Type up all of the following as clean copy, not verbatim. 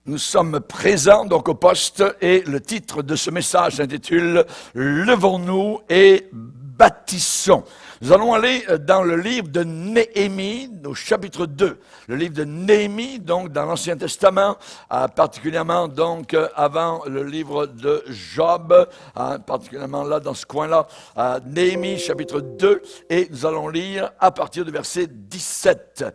Nous sommes présents donc au poste et le titre de ce message s'intitule « Levons-nous et bâtissons ». Nous allons aller dans le livre de Néhémie, au chapitre 2. Le livre de Néhémie, donc dans l'Ancien Testament, particulièrement donc avant le livre de Job, particulièrement là dans ce coin-là, Néhémie chapitre 2, et nous allons lire à partir du verset 17.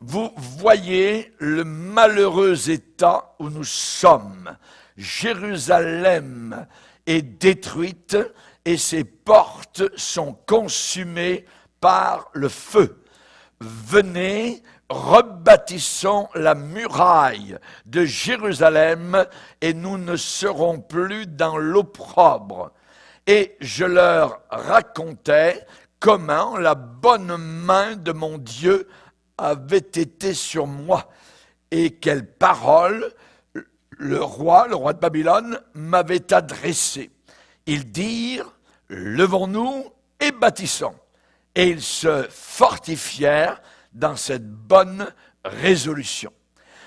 Vous voyez le malheureux état où nous sommes. Jérusalem est détruite et ses portes sont consumées par le feu. Venez, rebâtissons la muraille de Jérusalem et nous ne serons plus dans l'opprobre. Et je leur racontais comment la bonne main de mon Dieu avait été sur moi, et quelles paroles le roi de Babylone, m'avait adressées. Ils dirent, levons-nous et bâtissons. Et ils se fortifièrent dans cette bonne résolution.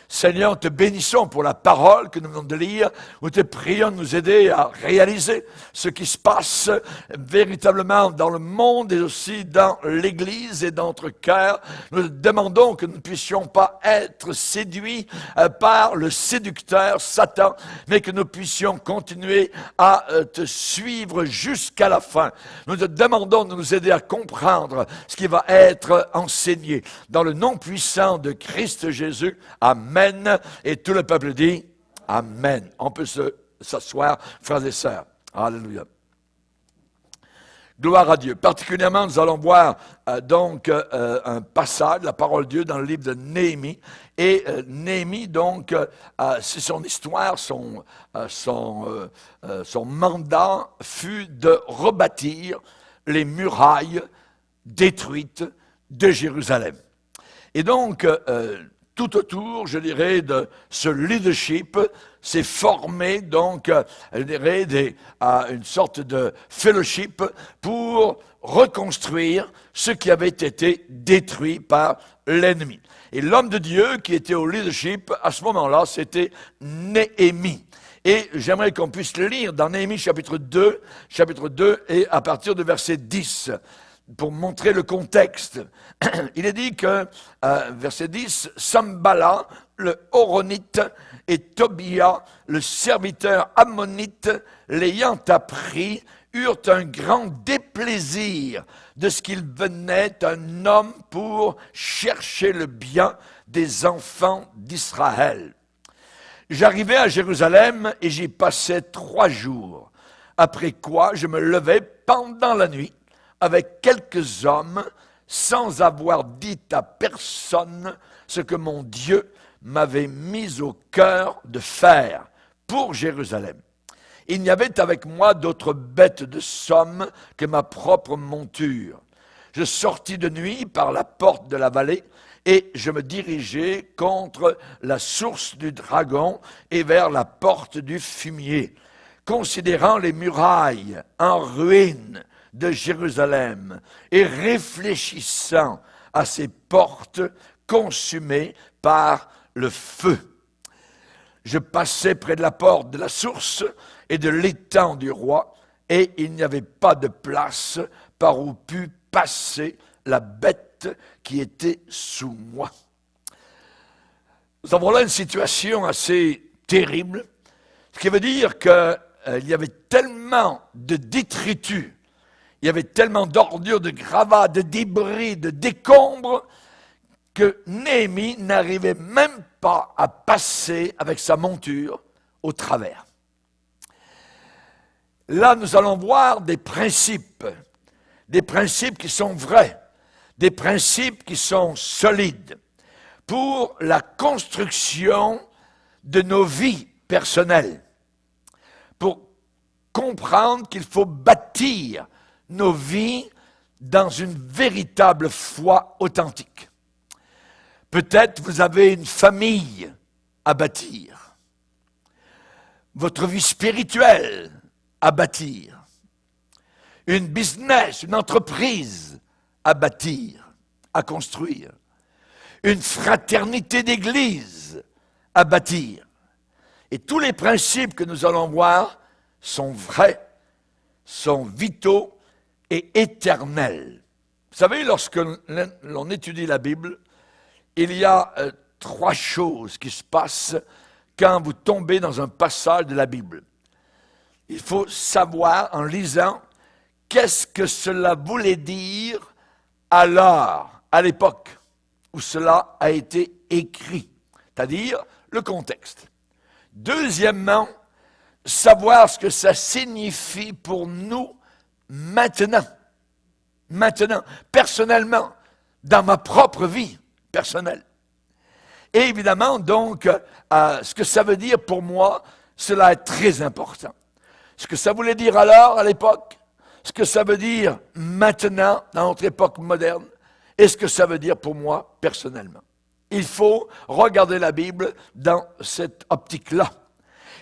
Seigneur, te bénissons pour la parole que nous venons de lire, où te prions de nous aider à réaliser ce qui se passe véritablement dans le monde et aussi dans l'Église et dans notre cœur. Nous te demandons que nous ne puissions pas être séduits par le séducteur Satan, mais que nous puissions continuer à te suivre jusqu'à la fin. Nous te demandons de nous aider à comprendre ce qui va être enseigné. Dans le nom puissant de Christ Jésus, Amen. Et tout le peuple dit Amen. On peut s'asseoir, frères et sœurs. Alléluia. Gloire à Dieu. Particulièrement, nous allons voir un passage, la parole de Dieu, dans le livre de Néhémie. Et Néhémie, donc, c'est son histoire, son mandat fut de rebâtir les murailles détruites de Jérusalem. Et donc, tout autour, je dirais, de ce leadership, s'est formé, donc, je dirais, une sorte de fellowship pour reconstruire ce qui avait été détruit par l'ennemi. Et l'homme de Dieu qui était au leadership, à ce moment-là, c'était Néhémie. Et j'aimerais qu'on puisse le lire dans Néhémie chapitre 2, et à partir du verset 10. Pour montrer le contexte, il est dit que, verset 10, Sambala, le Horonite, et Tobia, le serviteur ammonite, l'ayant appris, eurent un grand déplaisir de ce qu'il venait un homme pour chercher le bien des enfants d'Israël. J'arrivai à Jérusalem et j'y passais 3 jours, après quoi je me levai pendant la nuit, avec quelques hommes, sans avoir dit à personne ce que mon Dieu m'avait mis au cœur de faire pour Jérusalem. Il n'y avait avec moi d'autre bête de somme que ma propre monture. Je sortis de nuit par la porte de la vallée et je me dirigeai contre la source du dragon et vers la porte du fumier, considérant les murailles en ruine de Jérusalem et réfléchissant à ces portes consumées par le feu. Je passais près de la porte de la source et de l'étang du roi, et il n'y avait pas de place par où pût passer la bête qui était sous moi. Nous avons là une situation assez terrible, ce qui veut dire qu'il y avait tellement de détritus, il y avait tellement d'ordures, de gravats, de débris, de décombres, que Néhémie n'arrivait même pas à passer avec sa monture au travers. Là, nous allons voir des principes qui sont vrais, des principes qui sont solides pour la construction de nos vies personnelles, pour comprendre qu'il faut bâtir nos vies dans une véritable foi authentique. Peut-être vous avez une famille à bâtir, votre vie spirituelle à bâtir, une business, une entreprise à bâtir, à construire, une fraternité d'église à bâtir. Et tous les principes que nous allons voir sont vrais, sont vitaux et éternels. Vous savez, lorsque l'on étudie la Bible, il y a 3 choses qui se passent quand vous tombez dans un passage de la Bible. Il faut savoir, en lisant, qu'est-ce que cela voulait dire alors, à l'époque où cela a été écrit, c'est-à-dire le contexte. Deuxièmement, savoir ce que ça signifie pour nous maintenant, personnellement, dans ma propre vie personnelle. Et évidemment, donc, ce que ça veut dire pour moi, cela est très important. Ce que ça voulait dire alors, à l'époque, ce que ça veut dire maintenant, dans notre époque moderne, et ce que ça veut dire pour moi, personnellement. Il faut regarder la Bible dans cette optique-là.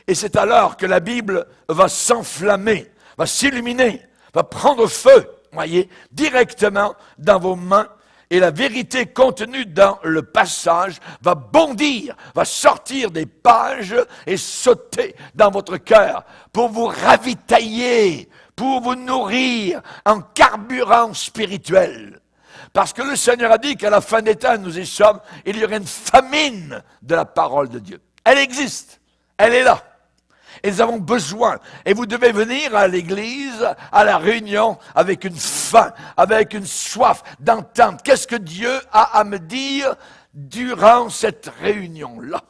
Et c'est alors que la Bible va s'enflammer, va s'illuminer, va prendre feu, voyez, directement dans vos mains. Et la vérité contenue dans le passage va bondir, va sortir des pages et sauter dans votre cœur pour vous ravitailler, pour vous nourrir en carburant spirituel. Parce que le Seigneur a dit qu'à la fin des temps, nous y sommes, il y aurait une famine de la parole de Dieu. Elle existe, elle est là. Et nous avons besoin. Et vous devez venir à l'église, à la réunion, avec une faim, avec une soif d'entendre. Qu'est-ce que Dieu a à me dire durant cette réunion-là?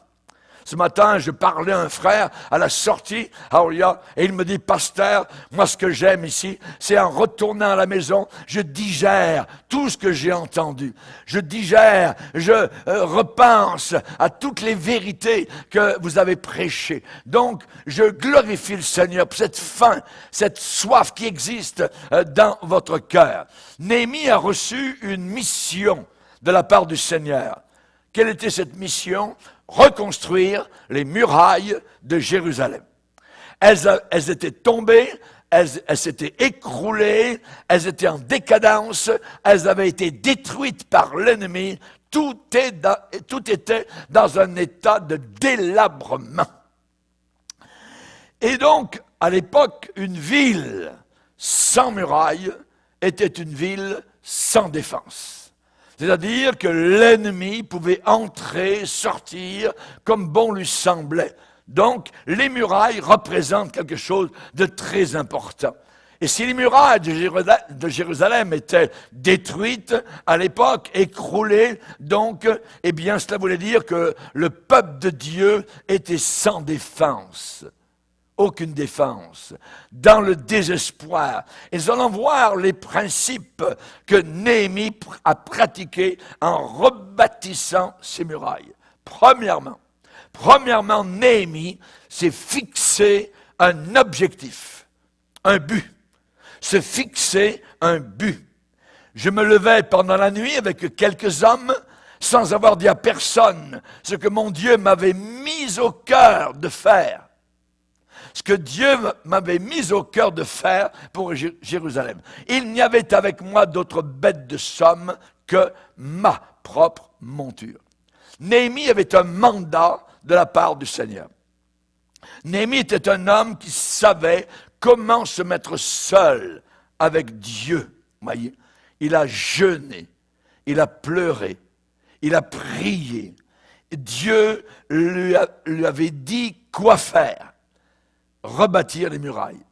Ce matin, je parlais à un frère à la sortie, à Auria, et il me dit, pasteur, moi ce que j'aime ici, c'est en retournant à la maison, je digère tout ce que j'ai entendu. Je digère, je repense à toutes les vérités que vous avez prêchées. Donc, je glorifie le Seigneur pour cette faim, cette soif qui existe dans votre cœur. Néhémie a reçu une mission de la part du Seigneur. Quelle était cette mission? Reconstruire les murailles de Jérusalem. Elles étaient tombées, elles s'étaient écroulées, elles étaient en décadence, elles avaient été détruites par l'ennemi, tout était dans un état de délabrement. Et donc, à l'époque, une ville sans murailles était une ville sans défense. C'est-à-dire que l'ennemi pouvait entrer, sortir, comme bon lui semblait. Donc, les murailles représentent quelque chose de très important. Et si les murailles de Jérusalem étaient détruites à l'époque, écroulées, donc, eh bien, cela voulait dire que le peuple de Dieu était sans défense. Aucune défense, dans le désespoir. Et nous allons voir les principes que Néhémie a pratiqués en rebâtissant ces murailles. Premièrement, Néhémie s'est fixé un objectif, un but. Se fixer un but. Je me levais pendant la nuit avec quelques hommes sans avoir dit à personne ce que mon Dieu m'avait mis au cœur de faire. Ce que Dieu m'avait mis au cœur de faire pour Jérusalem. Il n'y avait avec moi d'autre bête de somme que ma propre monture. Néhémie avait un mandat de la part du Seigneur. Néhémie était un homme qui savait comment se mettre seul avec Dieu. Voyez, il a jeûné, il a pleuré, il a prié. Dieu lui avait dit quoi faire. Rebâtir les murailles.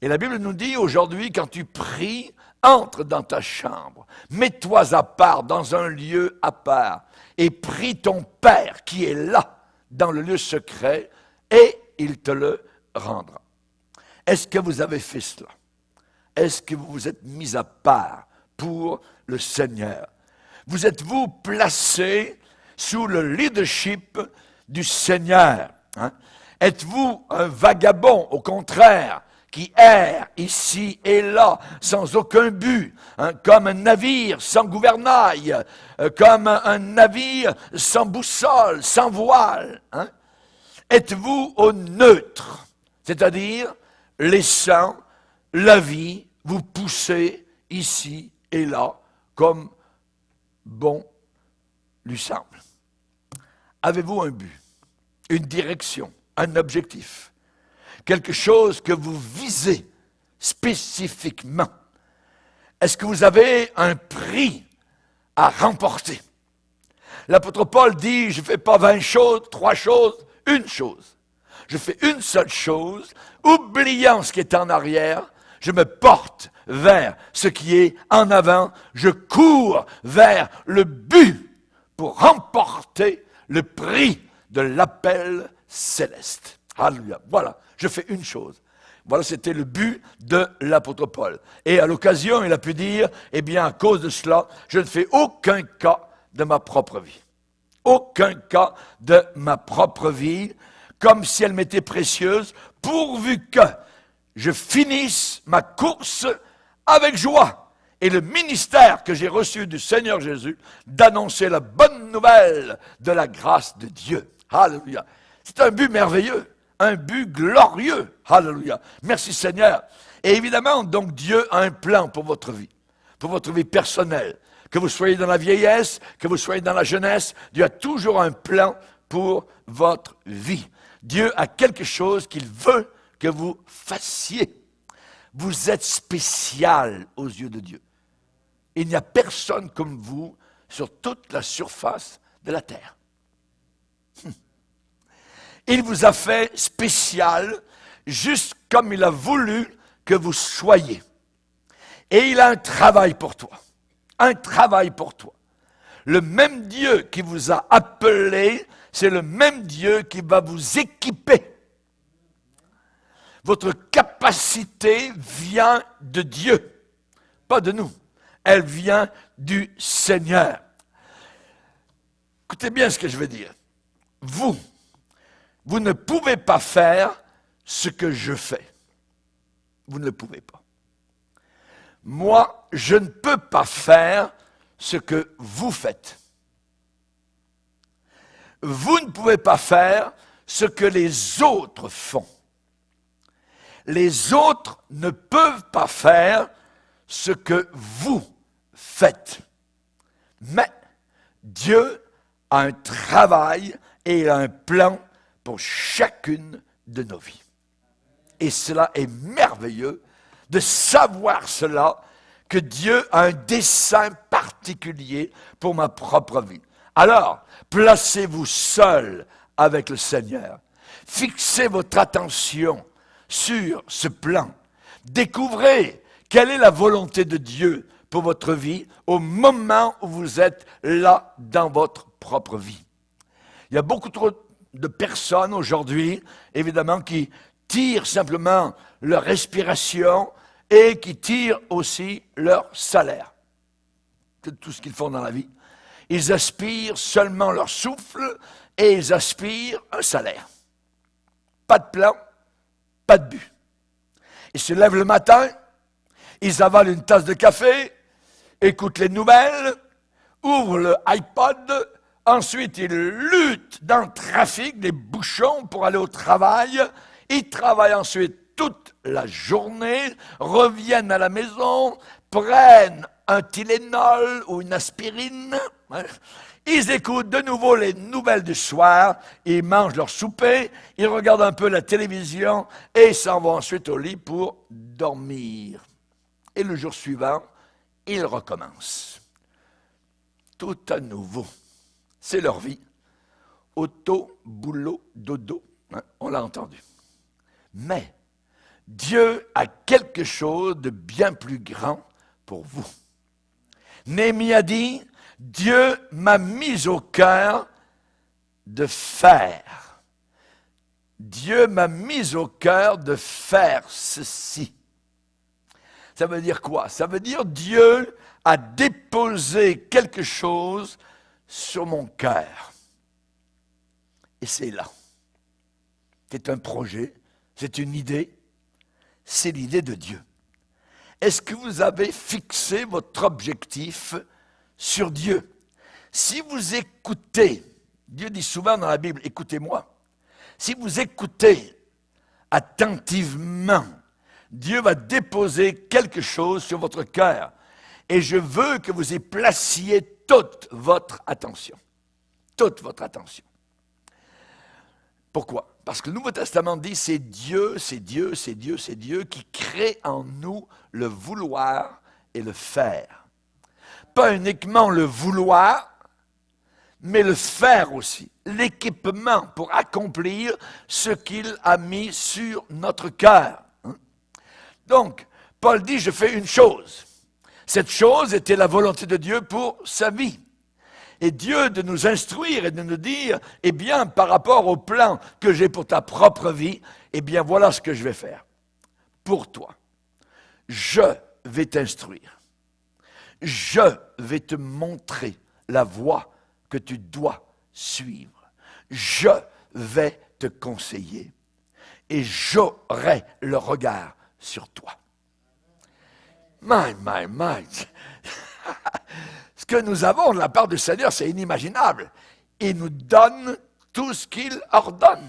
Et la Bible nous dit aujourd'hui, quand tu pries, entre dans ta chambre, mets-toi à part, dans un lieu à part, et prie ton Père qui est là, dans le lieu secret, et il te le rendra. Est-ce que vous avez fait cela? Est-ce que vous vous êtes mis à part pour le Seigneur? Vous êtes-vous placé sous le leadership du Seigneur? Êtes-vous un vagabond, au contraire, qui erre ici et là, sans aucun but, comme un navire sans gouvernail, comme un navire sans boussole, sans voile? Êtes-vous au neutre, c'est-à-dire laissant la vie vous pousser ici et là, comme bon lui semble. Avez-vous un but, une direction, un objectif, quelque chose que vous visez spécifiquement? Est-ce que vous avez un prix à remporter? L'apôtre Paul dit, je ne fais pas 20 choses, 3 choses, une chose. Je fais une seule chose, oubliant ce qui est en arrière, je me porte vers ce qui est en avant, je cours vers le but pour remporter le prix de l'appel céleste. Alléluia. Voilà, je fais une chose. Voilà, c'était le but de l'apôtre Paul. Et à l'occasion, il a pu dire, eh bien, à cause de cela, je ne fais aucun cas de ma propre vie. Aucun cas de ma propre vie, comme si elle m'était précieuse, pourvu que je finisse ma course avec joie. Et le ministère que j'ai reçu du Seigneur Jésus, d'annoncer la bonne nouvelle de la grâce de Dieu. Alléluia. C'est un but merveilleux, un but glorieux. Alléluia. Merci Seigneur. Et évidemment, donc Dieu a un plan pour votre vie personnelle. Que vous soyez dans la vieillesse, que vous soyez dans la jeunesse, Dieu a toujours un plan pour votre vie. Dieu a quelque chose qu'il veut que vous fassiez. Vous êtes spécial aux yeux de Dieu. Il n'y a personne comme vous sur toute la surface de la terre. Il vous a fait spécial, juste comme il a voulu que vous soyez. Et il a un travail pour toi. Un travail pour toi. Le même Dieu qui vous a appelé, c'est le même Dieu qui va vous équiper. Votre capacité vient de Dieu, pas de nous. Elle vient du Seigneur. Écoutez bien ce que je veux dire. Vous ne pouvez pas faire ce que je fais. Vous ne le pouvez pas. Moi, je ne peux pas faire ce que vous faites. Vous ne pouvez pas faire ce que les autres font. Les autres ne peuvent pas faire ce que vous faites. Mais Dieu a un travail et il a un plan pour chacune de nos vies. Et cela est merveilleux de savoir cela, que Dieu a un dessein particulier pour ma propre vie. Alors, placez-vous seul avec le Seigneur. Fixez votre attention sur ce plan. Découvrez quelle est la volonté de Dieu pour votre vie au moment où vous êtes là dans votre propre vie. Il y a beaucoup trop de personnes aujourd'hui, évidemment, qui tirent simplement leur respiration et qui tirent aussi leur salaire. C'est tout ce qu'ils font dans la vie. Ils aspirent seulement leur souffle et ils aspirent un salaire. Pas de plan, pas de but. Ils se lèvent le matin, ils avalent une tasse de café, écoutent les nouvelles, ouvrent le iPod, ensuite ils luttent dans le trafic, des bouchons pour aller au travail, ils travaillent ensuite toute la journée, reviennent à la maison, prennent un Tylenol ou une aspirine, ils écoutent de nouveau les nouvelles du soir, ils mangent leur souper, ils regardent un peu la télévision et ils s'en vont ensuite au lit pour dormir. Et le jour suivant, ils recommencent. Tout à nouveau. C'est leur vie. Auto, boulot, dodo. On l'a entendu. Mais Dieu a quelque chose de bien plus grand pour vous. Néhémie a dit, Dieu m'a mis au cœur de faire. Dieu m'a mis au cœur de faire ceci. Ça veut dire quoi? Ça veut dire Dieu a déposé quelque chose sur mon cœur. Et c'est là. C'est un projet, c'est une idée, c'est l'idée de Dieu. Est-ce que vous avez fixé votre objectif sur Dieu? Si vous écoutez, Dieu dit souvent dans la Bible, écoutez-moi. Si vous écoutez attentivement, Dieu va déposer quelque chose sur votre cœur. Et je veux que vous y placiez toute votre attention. toute votre attention. Pourquoi? Parce que le Nouveau Testament dit c'est Dieu qui crée en nous le vouloir et le faire. Pas uniquement le vouloir, mais le faire aussi. L'équipement pour accomplir ce qu'il a mis sur notre cœur. Donc, Paul dit, je fais une chose. Cette chose était la volonté de Dieu pour sa vie. Et Dieu de nous instruire et de nous dire, eh bien, par rapport au plan que j'ai pour ta propre vie, eh bien, voilà ce que je vais faire. Pour toi, je vais t'instruire. Je vais te montrer la voie que tu dois suivre. Je vais te conseiller. Et j'aurai le regard sur toi. My. Ce que nous avons de la part du Seigneur, c'est inimaginable. Il nous donne tout ce qu'il ordonne.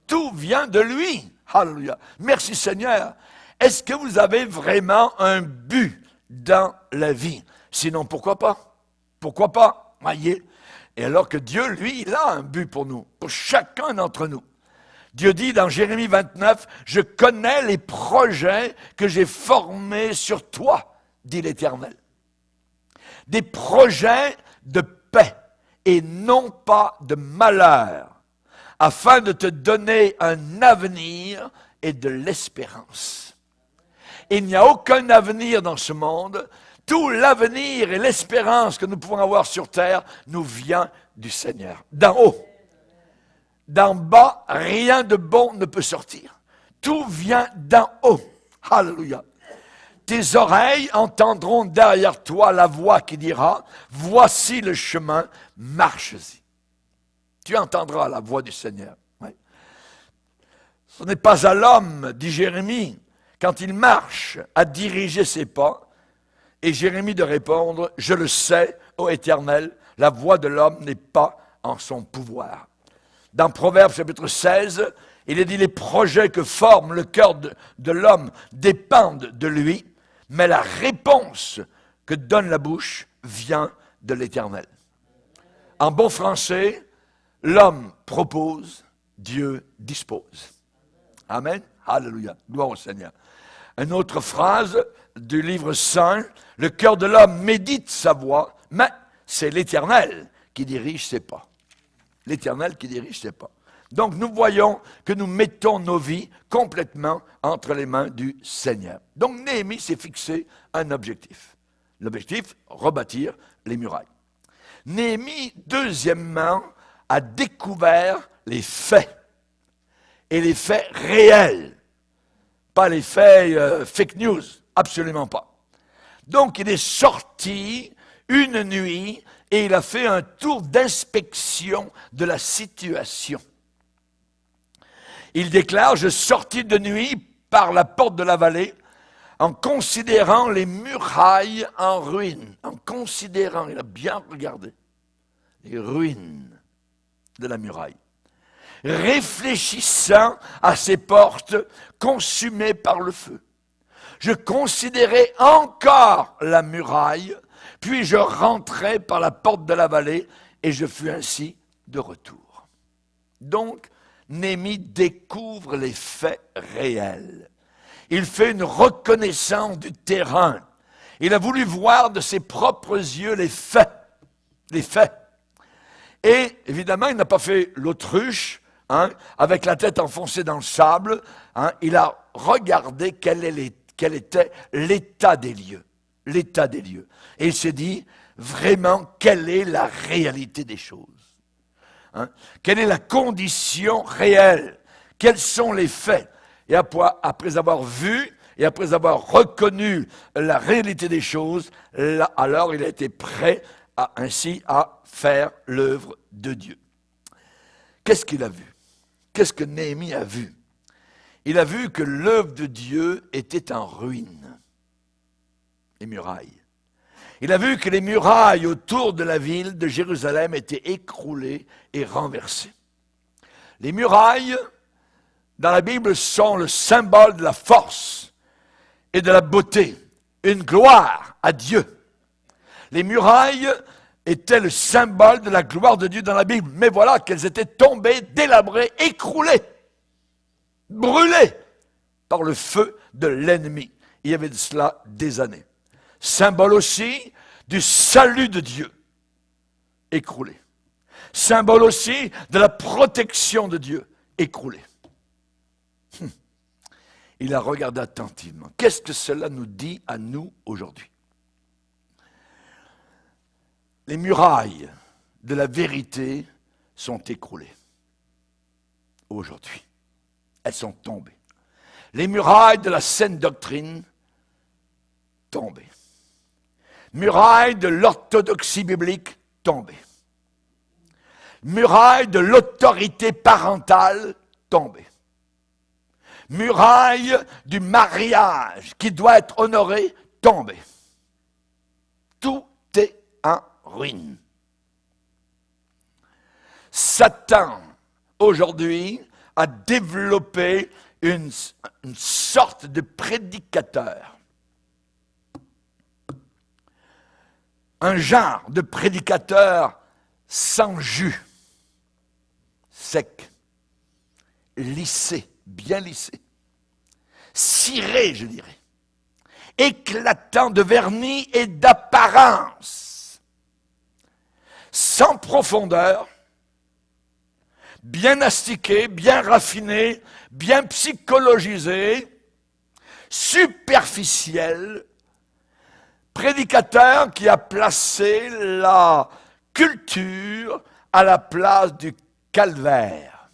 Tout vient de lui. Alléluia. Merci Seigneur. Est-ce que vous avez vraiment un but dans la vie? Sinon, pourquoi pas? Pourquoi pas? Voyez. Et alors que Dieu, lui, il a un but pour nous, pour chacun d'entre nous. Dieu dit dans Jérémie 29, « Je connais les projets que j'ai formés sur toi, dit l'Éternel. » Des projets de paix et non pas de malheur, afin de te donner un avenir et de l'espérance. Il n'y a aucun avenir dans ce monde. Tout l'avenir et l'espérance que nous pouvons avoir sur terre nous vient du Seigneur, d'en haut. D'en bas, rien de bon ne peut sortir. Tout vient d'en haut. Alléluia. Tes oreilles entendront derrière toi la voix qui dira, « Voici le chemin, marche-y. » Tu entendras la voix du Seigneur. Oui. Ce n'est pas à l'homme, dit Jérémie, quand il marche, à diriger ses pas. Et Jérémie de répondre, « Je le sais, ô Éternel, la voix de l'homme n'est pas en son pouvoir. » Dans Proverbes chapitre 16, il est dit, « Les projets que forme le cœur de l'homme dépendent de lui, mais la réponse que donne la bouche vient de l'Éternel. » En bon français, l'homme propose, Dieu dispose. Amen. Alléluia. Gloire au Seigneur. Une autre phrase du livre saint, « Le cœur de l'homme médite sa voie, mais c'est l'Éternel qui dirige ses pas. » L'Éternel qui dirige ses pas. Donc nous voyons que nous mettons nos vies complètement entre les mains du Seigneur. Donc Néhémie s'est fixé un objectif. L'objectif, rebâtir les murailles. Néhémie, deuxièmement, a découvert les faits. Et les faits réels. Pas les faits fake news, absolument pas. Donc il est sorti une nuit et il a fait un tour d'inspection de la situation. Il déclare, « Je sortis de nuit par la porte de la vallée en considérant les murailles en ruine. » En considérant, il a bien regardé les ruines de la muraille. « Réfléchissant à ces portes consumées par le feu. Je considérais encore la muraille, puis je rentrai par la porte de la vallée et je fus ainsi de retour. » Donc, Néhémie découvre les faits réels. Il fait une reconnaissance du terrain. Il a voulu voir de ses propres yeux les faits. Les faits. Et évidemment, il n'a pas fait l'autruche, avec la tête enfoncée dans le sable. Il a regardé quel était l'état des lieux. L'état des lieux. Et il s'est dit, vraiment, quelle est la réalité des choses? Quelle est la condition réelle? Quels sont les faits? Et après avoir vu et après avoir reconnu la réalité des choses, là, alors il a été prêt ainsi à faire l'œuvre de Dieu. Qu'est-ce qu'il a vu? Qu'est-ce que Néhémie a vu? Il a vu que l'œuvre de Dieu était en ruine. Les murailles. Il a vu que les murailles autour de la ville de Jérusalem étaient écroulées et renversées. Les murailles, dans la Bible, sont le symbole de la force et de la beauté, une gloire à Dieu. Les murailles étaient le symbole de la gloire de Dieu dans la Bible. Mais voilà qu'elles étaient tombées, délabrées, écroulées, brûlées par le feu de l'ennemi. Il y avait de cela des années. Symbole aussi du salut de Dieu, écroulé. Symbole aussi de la protection de Dieu, écroulé. Il a regardé attentivement. Qu'est-ce que cela nous dit à nous aujourd'hui? Les murailles de la vérité sont écroulées aujourd'hui. Elles sont tombées. Les murailles de la saine doctrine, tombées. Murailles de l'orthodoxie biblique, tombées. Murailles de l'autorité parentale, tombées. Muraille du mariage qui doit être honoré, tombée. Tout est en ruine. Satan, aujourd'hui, a développé une sorte de prédicateur. Un genre de prédicateur sans jus, sec, lissé, bien lissé, ciré, je dirais, éclatant de vernis et d'apparence, sans profondeur, bien astiqué, bien raffiné, bien psychologisé, superficiel, prédicateur qui a placé la culture à la place du calvaire.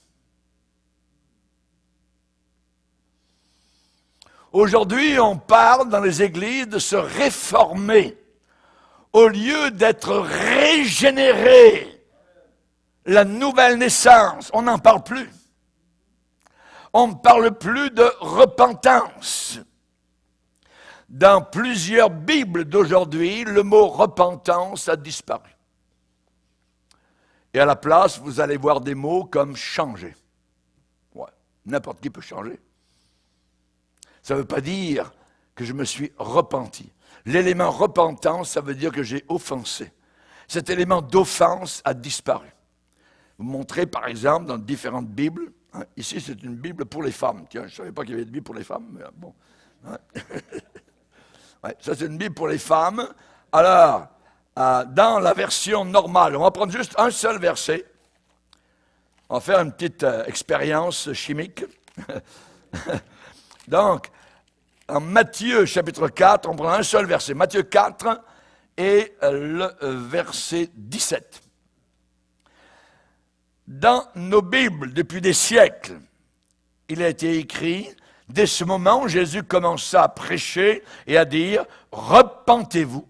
Aujourd'hui, on parle dans les églises de se réformer au lieu d'être régénéré. La nouvelle naissance, on n'en parle plus. On ne parle plus de repentance. Dans plusieurs Bibles d'aujourd'hui, le mot repentance a disparu. Et à la place, vous allez voir des mots comme changer. Ouais, n'importe qui peut changer. Ça ne veut pas dire que je me suis repenti. L'élément repentance, ça veut dire que j'ai offensé. Cet élément d'offense a disparu. Vous montrez, par exemple, dans différentes Bibles, hein, ici c'est une Bible pour les femmes. Tiens, je ne savais pas qu'il y avait une Bible pour les femmes, mais bon. Hein. Ouais, ça c'est une Bible pour les femmes. Alors, dans la version normale, on va prendre juste un seul verset. On va faire une petite expérience chimique. Donc, en Matthieu chapitre 4, on prend un seul verset. Matthieu 4 et le verset 17. Dans nos Bibles, depuis des siècles, il a été écrit, dès ce moment, Jésus commença à prêcher et à dire « Repentez-vous,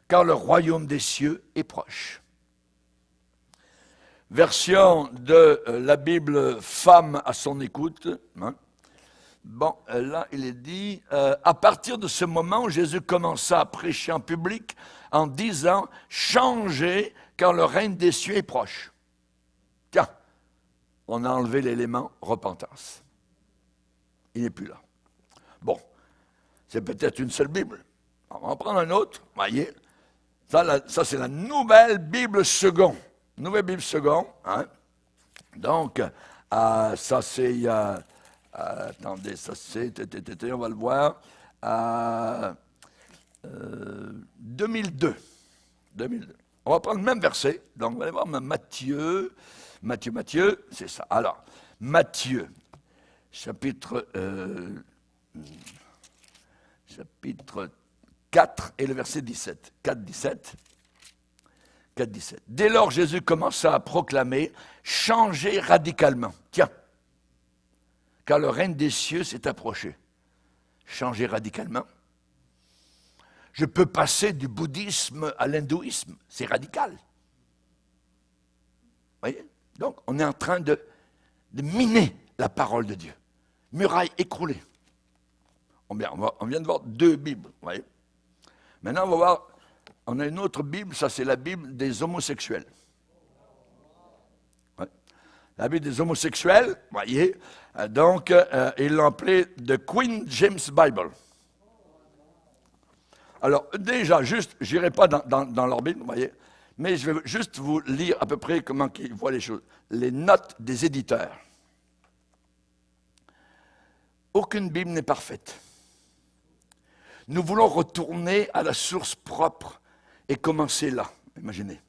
car le royaume des cieux est proche. » Version de la Bible « Femme à son écoute hein. ». Bon, là, il est dit, à partir de ce moment, Jésus commença à prêcher en public en disant « Changez, car le règne des cieux est proche. » Tiens, on a enlevé l'élément repentance. Il n'est plus là. Bon, c'est peut-être une seule Bible. On va en prendre un autre, voyez. Ça c'est la nouvelle Bible seconde. Nouvelle Bible seconde. Hein? Donc, ça c'est... attendez, ça c'est... On va le voir. 2002. On va prendre le même verset. Donc, vous allez voir Matthieu, c'est ça. Alors, Matthieu, chapitre 4 et le verset 17. 4, 17. Dès lors, Jésus commença à proclamer « Changez radicalement. » Tiens, car le règne des cieux s'est approché. Changer radicalement. Je peux passer du bouddhisme à l'hindouisme. C'est radical. Vous voyez? Donc, on est en train de miner la parole de Dieu. Muraille écroulée. On vient de voir deux Bibles. Vous voyez? Maintenant, on va voir, on a une autre Bible, ça c'est la Bible des homosexuels. Ouais. La Bible des homosexuels, vous voyez, donc ils l'ont appelée The Queen James Bible. Alors déjà, juste, je n'irai pas dans leur Bible, vous voyez, mais je vais juste vous lire à peu près comment ils voient les choses. Les notes des éditeurs. Aucune Bible n'est parfaite. Nous voulons retourner à la source propre et commencer là. Imaginez.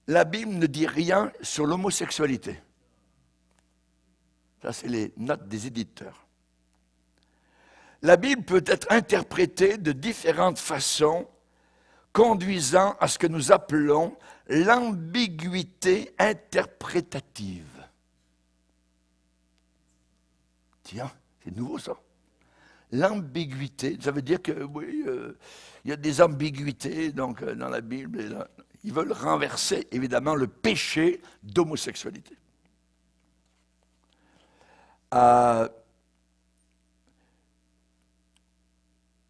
La Bible ne dit rien sur l'homosexualité. Ça, c'est les notes des éditeurs. La Bible peut être interprétée de différentes façons, conduisant à ce que nous appelons l'ambiguïté interprétative. Tiens, c'est nouveau ça. L'ambiguïté, ça veut dire que oui, il y a des ambiguïtés donc, dans la Bible. Et là, ils veulent renverser évidemment le péché d'homosexualité.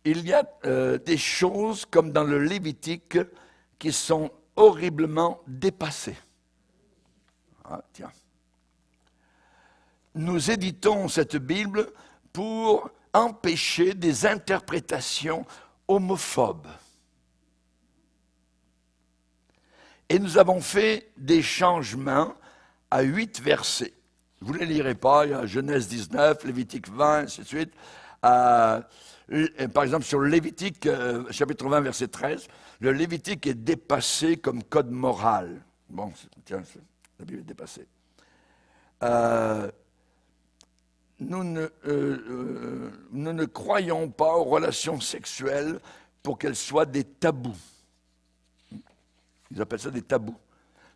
Il y a des choses comme dans le Lévitique qui sont horriblement dépassées. Ah, tiens. Nous éditons cette Bible pour empêcher des interprétations homophobes. Et nous avons fait des changements à 8 versets. Vous ne les lirez pas, il y a Genèse 19, Lévitique 20, ainsi de suite. Par exemple, sur le Lévitique, chapitre 20, verset 13, le Lévitique est dépassé comme code moral. Bon, tiens, la Bible est dépassée. Nous ne croyons pas aux relations sexuelles pour qu'elles soient des tabous. Ils appellent ça des tabous.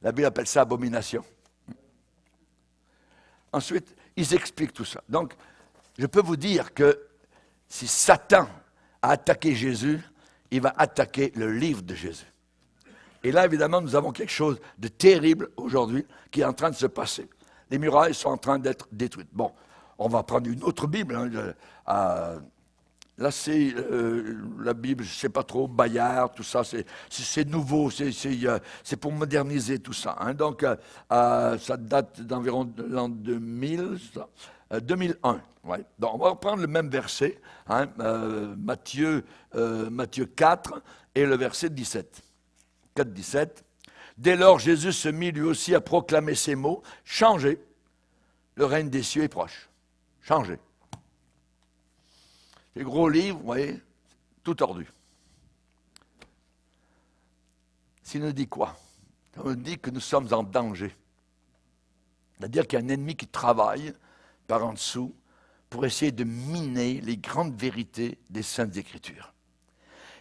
La Bible appelle ça abomination. Ensuite, ils expliquent tout ça. Donc, je peux vous dire que si Satan a attaqué Jésus, il va attaquer le livre de Jésus. Et là, évidemment, nous avons quelque chose de terrible aujourd'hui qui est en train de se passer. Les murailles sont en train d'être détruites. Bon, on va prendre une autre Bible. Là, c'est la Bible, je ne sais pas trop, Bayard, tout ça, c'est nouveau, c'est pour moderniser tout ça. Hein. Donc, ça date d'environ de l'an 2000, 2001. Ouais. Donc, on va reprendre le même verset, hein, Matthieu 4 et le verset 17. 4, 17. Dès lors, Jésus se mit lui aussi à proclamer ces mots, « Changez, le règne des cieux est proche. » Changez. Les gros livres, vous voyez, tout tordu. Ça nous dit quoi? Ça nous dit que nous sommes en danger. C'est-à-dire qu'il y a un ennemi qui travaille par en dessous pour essayer de miner les grandes vérités des Saintes Écritures.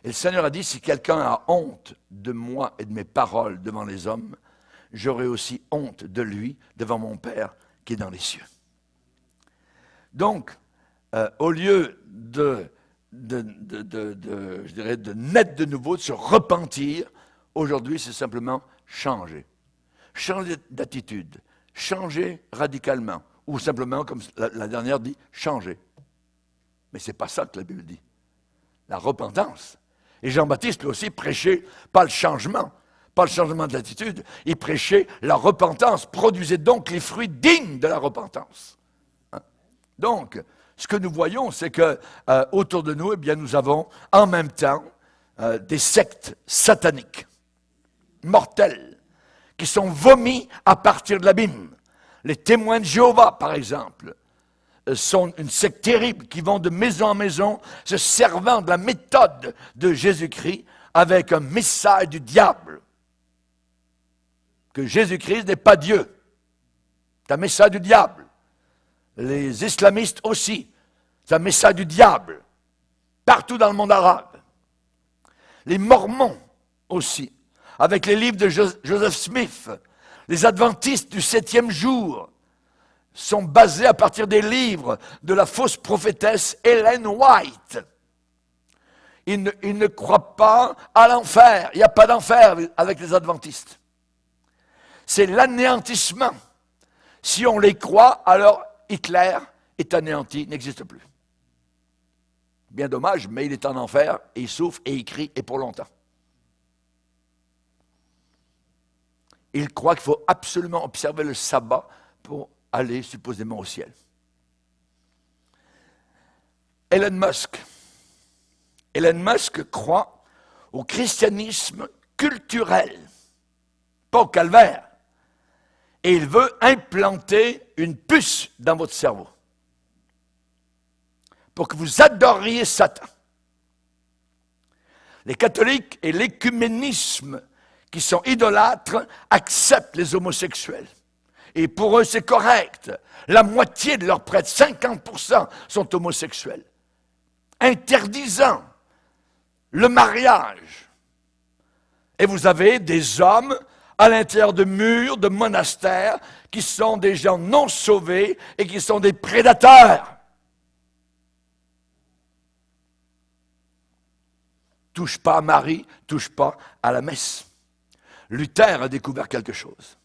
Et le Seigneur a dit, si quelqu'un a honte de moi et de mes paroles devant les hommes, j'aurai aussi honte de lui devant mon Père qui est dans les cieux. Donc, au lieu de naître de nouveau, de se repentir, aujourd'hui, c'est simplement changer. Changer d'attitude, changer radicalement, ou simplement, comme la dernière dit, changer. Mais ce n'est pas ça que la Bible dit. La repentance. Et Jean-Baptiste, lui aussi, prêchait pas le changement d'attitude, il prêchait la repentance. Produisez donc les fruits dignes de la repentance. Hein? Donc, ce que nous voyons, c'est que autour de nous, eh bien, nous avons en même temps des sectes sataniques, mortelles, qui sont vomies à partir de l'abîme. Les témoins de Jéhovah, par exemple, sont une secte terrible qui vont de maison en maison, se servant de la méthode de Jésus-Christ avec un message du diable. Que Jésus-Christ n'est pas Dieu. C'est un message du diable. Les islamistes aussi. C'est un message du diable. Partout dans le monde arabe. Les mormons aussi. Avec les livres de Joseph Smith. Les adventistes du 7e jour sont basés à partir des livres de la fausse prophétesse Ellen White. Ils ne croient pas à l'enfer. Il n'y a pas d'enfer avec les adventistes. C'est l'anéantissement. Si on les croit, alors Hitler est anéanti, n'existe plus. Bien dommage, mais il est en enfer, et il souffre, et il crie, et pour longtemps. Il croit qu'il faut absolument observer le sabbat pour aller supposément au ciel. Elon Musk croit au christianisme culturel, pas au calvaire. Et il veut implanter une puce dans votre cerveau pour que vous adoriez Satan. Les catholiques et l'écuménisme qui sont idolâtres acceptent les homosexuels. Et pour eux, c'est correct. La moitié de leurs prêtres, 50%, sont homosexuels. Interdisant le mariage. Et vous avez des hommes à l'intérieur de murs, de monastères, qui sont des gens non sauvés et qui sont des prédateurs. Touche pas à Marie, touche pas à la messe. Luther a découvert quelque chose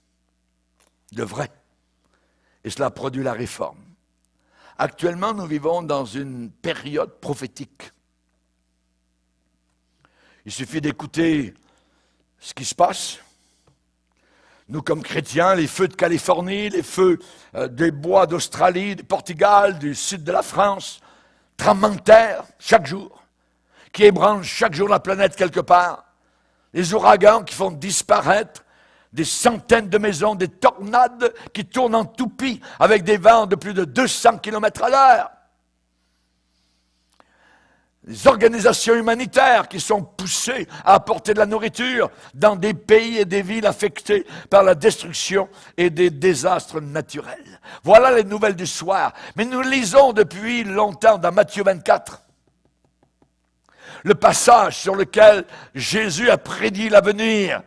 de vrai. Et cela produit la réforme. Actuellement, nous vivons dans une période prophétique. Il suffit d'écouter ce qui se passe. Nous, comme chrétiens, les feux de Californie, les feux des bois d'Australie, du Portugal, du sud de la France, tremblements de terre chaque jour, qui ébranlent chaque jour la planète quelque part, les ouragans qui font disparaître des centaines de maisons, des tornades qui tournent en toupie avec des vents de plus de 200 km à l'heure. Les organisations humanitaires qui sont poussées à apporter de la nourriture dans des pays et des villes affectés par la destruction et des désastres naturels. Voilà les nouvelles du soir. Mais nous lisons depuis longtemps dans Matthieu 24, le passage sur lequel Jésus a prédit l'avenir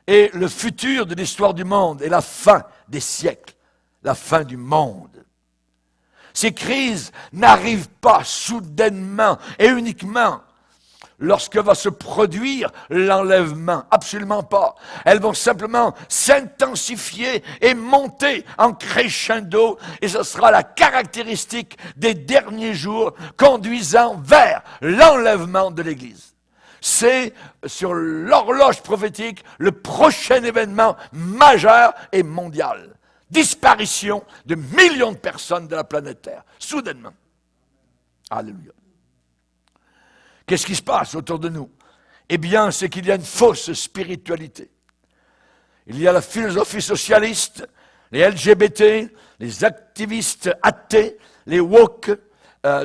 et le futur de l'histoire du monde et la fin des siècles, la fin du monde. Ces crises n'arrivent pas soudainement et uniquement lorsque va se produire l'enlèvement. Absolument pas. Elles vont simplement s'intensifier et monter en crescendo, et ce sera la caractéristique des derniers jours conduisant vers l'enlèvement de l'Église. C'est sur l'horloge prophétique le prochain événement majeur et mondial. Disparition de millions de personnes de la planète Terre, soudainement. Alléluia. Qu'est-ce qui se passe autour de nous? Eh bien, c'est qu'il y a une fausse spiritualité. Il y a la philosophie socialiste, les LGBT, les activistes athées, les woke,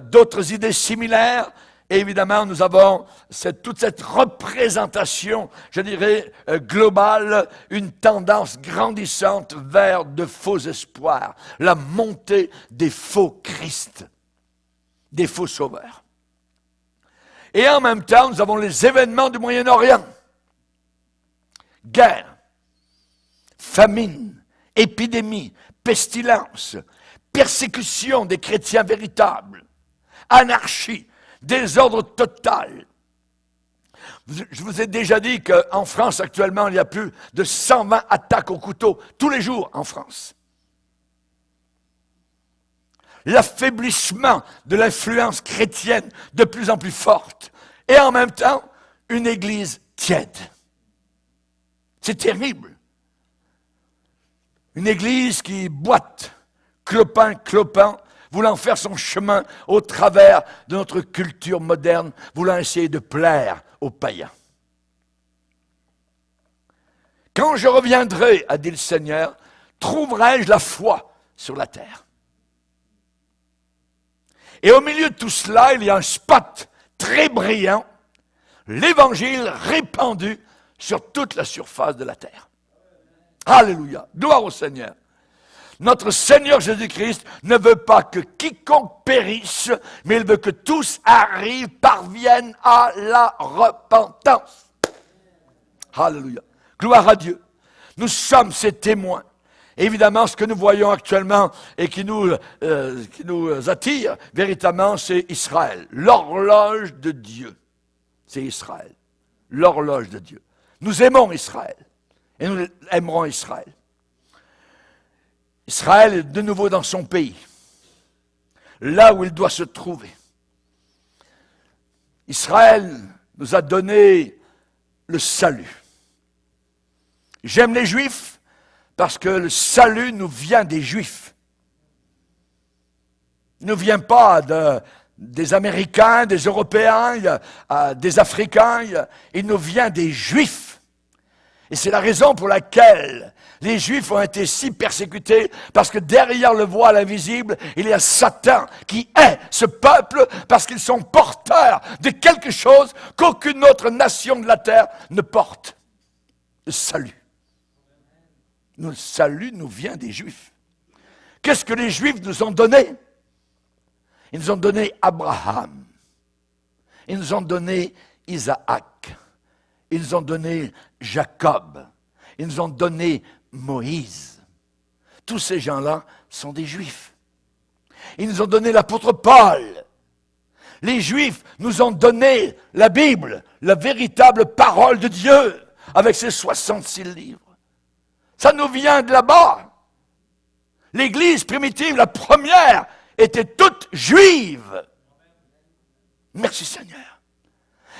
d'autres idées similaires. Et évidemment, nous avons toute cette représentation, je dirais, globale, une tendance grandissante vers de faux espoirs, la montée des faux Christ, des faux sauveurs. Et en même temps, nous avons les événements du Moyen-Orient. Guerre, famine, épidémie, pestilence, persécution des chrétiens véritables, anarchie, désordre total. Je vous ai déjà dit qu'en France, actuellement, il y a plus de 120 attaques au couteau tous les jours en France. L'affaiblissement de l'influence chrétienne de plus en plus forte. Et en même temps, une église tiède. C'est terrible. Une église qui boite, clopin, voulant faire son chemin au travers de notre culture moderne, voulant essayer de plaire aux païens. Quand je reviendrai, a dit le Seigneur, trouverai-je la foi sur la terre. Et au milieu de tout cela, il y a un spot très brillant, l'évangile répandu sur toute la surface de la terre. Alléluia, gloire au Seigneur. Notre Seigneur Jésus-Christ ne veut pas que quiconque périsse, mais il veut que tous arrivent, parviennent à la repentance. Alléluia. Gloire à Dieu. Nous sommes ses témoins. Évidemment, ce que nous voyons actuellement et qui nous attire, véritablement, c'est Israël. L'horloge de Dieu. C'est Israël. L'horloge de Dieu. Nous aimons Israël. Et nous aimerons Israël. Israël est de nouveau dans son pays, là où il doit se trouver. Israël nous a donné le salut. J'aime les Juifs parce que le salut nous vient des Juifs. Il ne vient pas des Américains, des Européens, des Africains, il nous vient des Juifs. Et c'est la raison pour laquelle les Juifs ont été si persécutés, parce que derrière le voile invisible, il y a Satan qui hait ce peuple, parce qu'ils sont porteurs de quelque chose qu'aucune autre nation de la terre ne porte. Le salut. Le salut nous vient des Juifs. Qu'est-ce que les Juifs nous ont donné? Ils nous ont donné Abraham. Ils nous ont donné Isaac. Ils nous ont donné Jacob. Ils nous ont donné Moïse. Tous ces gens-là sont des Juifs. Ils nous ont donné l'apôtre Paul. Les Juifs nous ont donné la Bible, la véritable parole de Dieu, avec ses 66 livres. Ça nous vient de là-bas. L'Église primitive, la première, était toute juive. Merci Seigneur.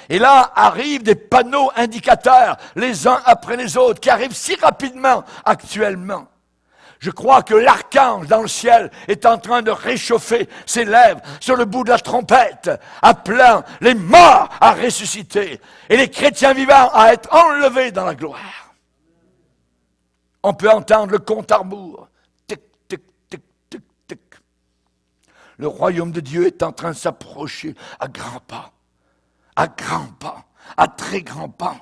Et là arrivent des panneaux indicateurs, les uns après les autres, qui arrivent si rapidement actuellement. Je crois que l'archange dans le ciel est en train de réchauffer ses lèvres sur le bout de la trompette, appelant les morts à ressusciter et les chrétiens vivants à être enlevés dans la gloire. On peut entendre le compte à rebours. Tic, tic, tic, tic, tic. Le royaume de Dieu est en train de s'approcher à grands pas. À grands pas, à très grands pas.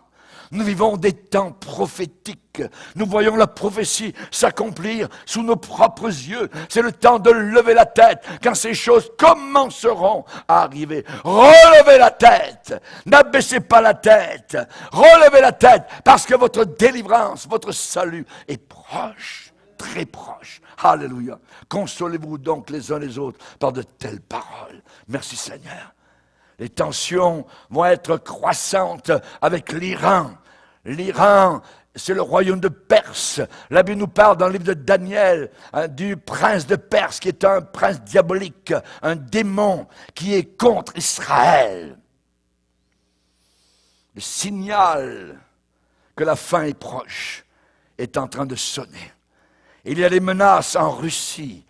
Nous vivons des temps prophétiques. Nous voyons la prophétie s'accomplir sous nos propres yeux. C'est le temps de lever la tête quand ces choses commenceront à arriver. Relevez la tête. N'abaissez pas la tête. Relevez la tête parce que votre délivrance, votre salut est proche, très proche. Alléluia. Consolez-vous donc les uns les autres par de telles paroles. Merci Seigneur. Les tensions vont être croissantes avec l'Iran. L'Iran, c'est le royaume de Perse. La Bible nous parle dans le livre de Daniel du prince de Perse, qui est un prince diabolique, un démon qui est contre Israël. Le signal que la fin est proche est en train de sonner. Il y a les menaces en Russie,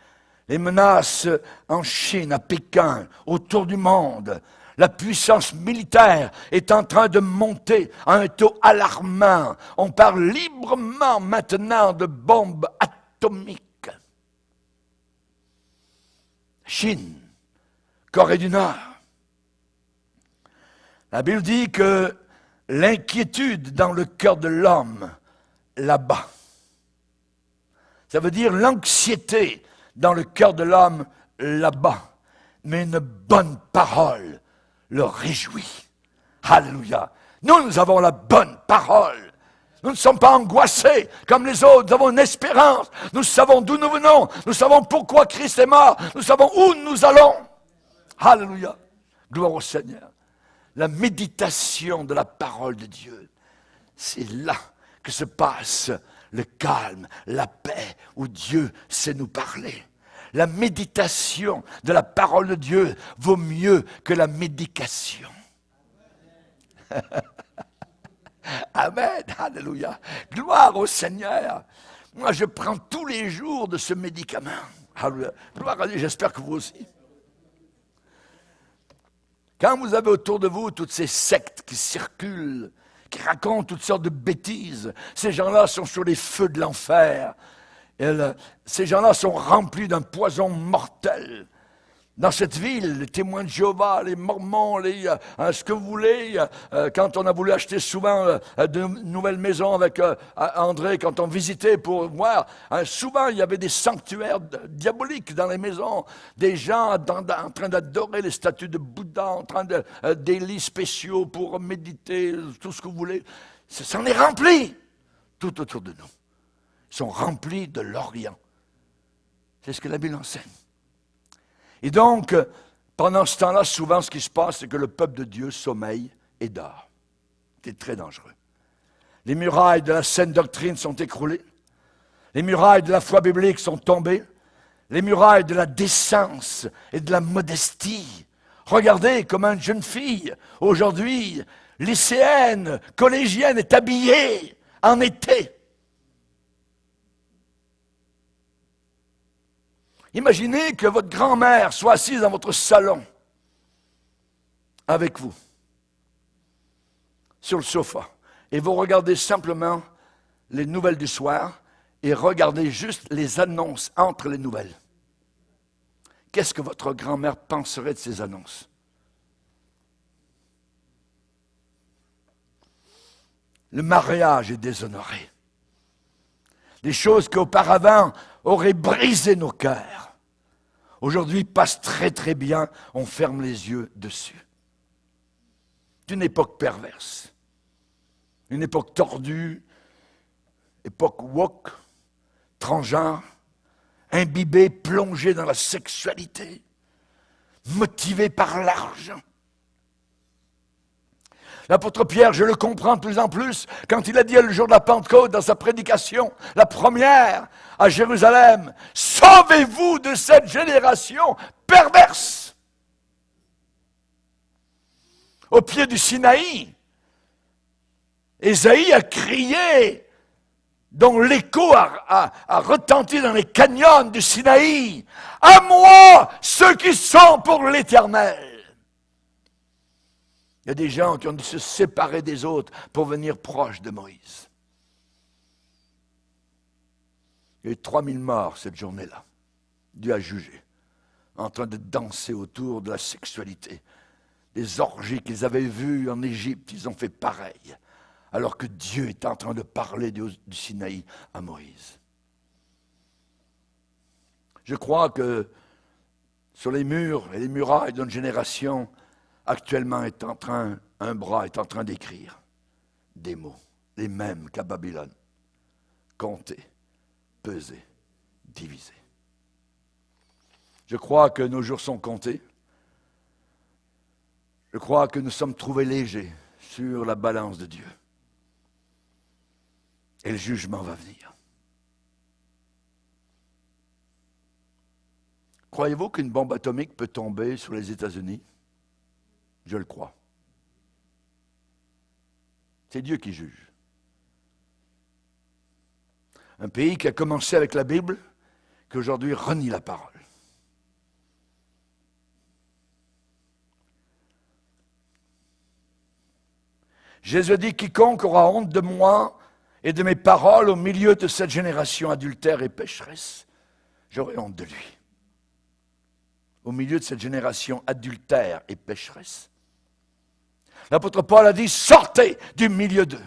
les menaces en Chine, à Pékin, autour du monde. La puissance militaire est en train de monter à un taux alarmant. On parle librement maintenant de bombes atomiques. Chine, Corée du Nord. La Bible dit que l'inquiétude dans le cœur de l'homme, là-bas. Ça veut dire l'anxiété dans le cœur de l'homme, là-bas. Mais une bonne parole le réjouit. Alléluia. Nous avons la bonne parole. Nous ne sommes pas angoissés comme les autres. Nous avons une espérance. Nous savons d'où nous venons. Nous savons pourquoi Christ est mort. Nous savons où nous allons. Alléluia. Gloire au Seigneur. La méditation de la parole de Dieu, c'est là que se passe le calme, la paix, où Dieu sait nous parler. La méditation de la parole de Dieu vaut mieux que la médication. Amen, alléluia. Gloire au Seigneur. Moi, je prends tous les jours de ce médicament. Alléluia. Gloire à Dieu, j'espère que vous aussi. Quand vous avez autour de vous toutes ces sectes qui circulent, qui racontent toutes sortes de bêtises, ces gens-là sont sur les feux de l'enfer. Ces gens-là sont remplis d'un poison mortel. Dans cette ville, les témoins de Jéhovah, les Mormons, ce que vous voulez, quand on a voulu acheter souvent de nouvelles maisons avec André, quand on visitait pour voir, souvent il y avait des sanctuaires diaboliques dans les maisons, des gens en train d'adorer les statues de Bouddha, en train des lits spéciaux pour méditer, tout ce que vous voulez. Ça en est rempli tout autour de nous. Ils sont remplis de l'Orient. C'est ce que la Bible enseigne. Et donc, pendant ce temps-là, souvent, ce qui se passe, c'est que le peuple de Dieu sommeille et dort. C'est très dangereux. Les murailles de la saine doctrine sont écroulées. Les murailles de la foi biblique sont tombées. Les murailles de la décence et de la modestie. Regardez comment une jeune fille, aujourd'hui, lycéenne, collégienne, est habillée en été. Imaginez que votre grand-mère soit assise dans votre salon avec vous, sur le sofa, et vous regardez simplement les nouvelles du soir, et regardez juste les annonces entre les nouvelles. Qu'est-ce que votre grand-mère penserait de ces annonces? Le mariage est déshonoré. Des choses qui auparavant auraient brisé nos cœurs, aujourd'hui passent très très bien, on ferme les yeux dessus. C'est une époque perverse, une époque tordue, époque woke, transgenre, imbibée, plongée dans la sexualité, motivée par l'argent. L'apôtre Pierre, je le comprends de plus en plus, quand il a dit le jour de la Pentecôte dans sa prédication, la première à Jérusalem, « Sauvez-vous de cette génération perverse !» Au pied du Sinaï, Ésaïe a crié, dont l'écho a retenti dans les canyons du Sinaï, « À moi, ceux qui sont pour l'Éternel !» Il y a des gens qui ont dû se séparer des autres pour venir proche de Moïse. Il y a eu 3000 morts cette journée-là. Dieu a jugé, en train de danser autour de la sexualité. Les orgies qu'ils avaient vues en Égypte, ils ont fait pareil, alors que Dieu est en train de parler du Sinaï à Moïse. Je crois que sur les murs et les murailles d'une génération, actuellement, un bras est en train d'écrire des mots, les mêmes qu'à Babylone. Compter, peser, diviser. Je crois que nos jours sont comptés. Je crois que nous sommes trouvés légers sur la balance de Dieu. Et le jugement va venir. Croyez-vous qu'une bombe atomique peut tomber sur les États-Unis? Je le crois. C'est Dieu qui juge. Un pays qui a commencé avec la Bible, qui aujourd'hui renie la parole. Jésus dit, quiconque aura honte de moi et de mes paroles au milieu de cette génération adultère et pécheresse, j'aurai honte de lui. Au milieu de cette génération adultère et pécheresse. L'apôtre Paul a dit, sortez du milieu d'eux.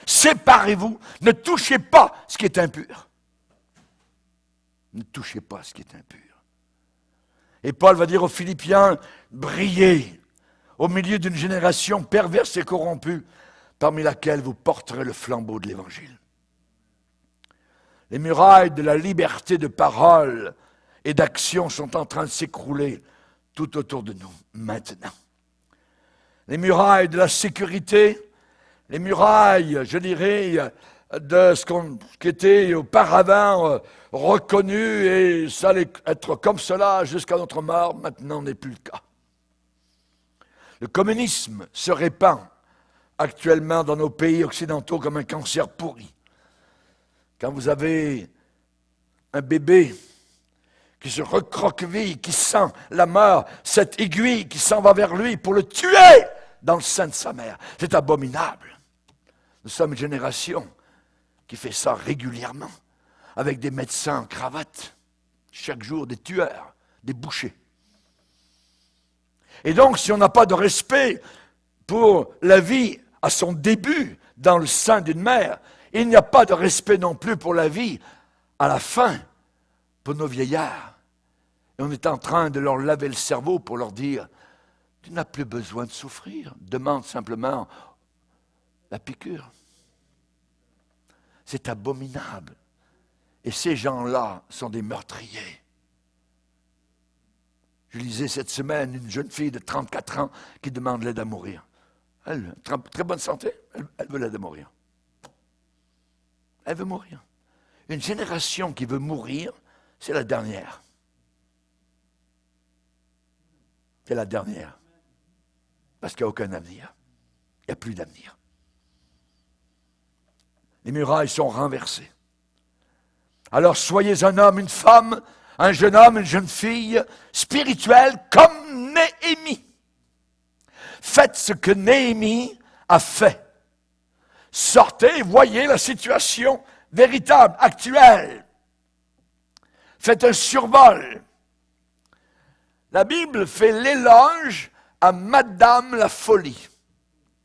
Séparez-vous, ne touchez pas ce qui est impur. Ne touchez pas ce qui est impur. Et Paul va dire aux Philippiens, brillez au milieu d'une génération perverse et corrompue, parmi laquelle vous porterez le flambeau de l'Évangile. Les murailles de la liberté de parole et d'action sont en train de s'écrouler tout autour de nous, maintenant. Les murailles de la sécurité, les murailles, je dirais, de ce qui était auparavant reconnu, et ça allait être comme cela jusqu'à notre mort, maintenant n'est plus le cas. Le communisme se répand actuellement dans nos pays occidentaux comme un cancer pourri. Quand vous avez un bébé qui se recroqueville, qui sent la mort, cette aiguille qui s'en va vers lui pour le tuer dans le sein de sa mère, c'est abominable. Nous sommes une génération qui fait ça régulièrement, avec des médecins en cravate, chaque jour des tueurs, des bouchers. Et donc, si on n'a pas de respect pour la vie à son début dans le sein d'une mère, il n'y a pas de respect non plus pour la vie à la fin, pour nos vieillards. Et on est en train de leur laver le cerveau pour leur dire, tu n'as plus besoin de souffrir, demande simplement la piqûre. C'est abominable. Et ces gens-là sont des meurtriers. Je lisais cette semaine une jeune fille de 34 ans qui demande l'aide à mourir. Elle, très bonne santé, elle veut l'aide à mourir. Elle veut mourir. Une génération qui veut mourir, c'est la dernière. C'est la dernière. Parce qu'il n'y a aucun avenir. Il n'y a plus d'avenir. Les murailles sont renversées. Alors soyez un homme, une femme, un jeune homme, une jeune fille, spirituelle comme Néhémie. faites ce que Néhémie a fait. Sortez et voyez la situation véritable, actuelle. Faites un survol. La Bible fait l'éloge à Madame la folie.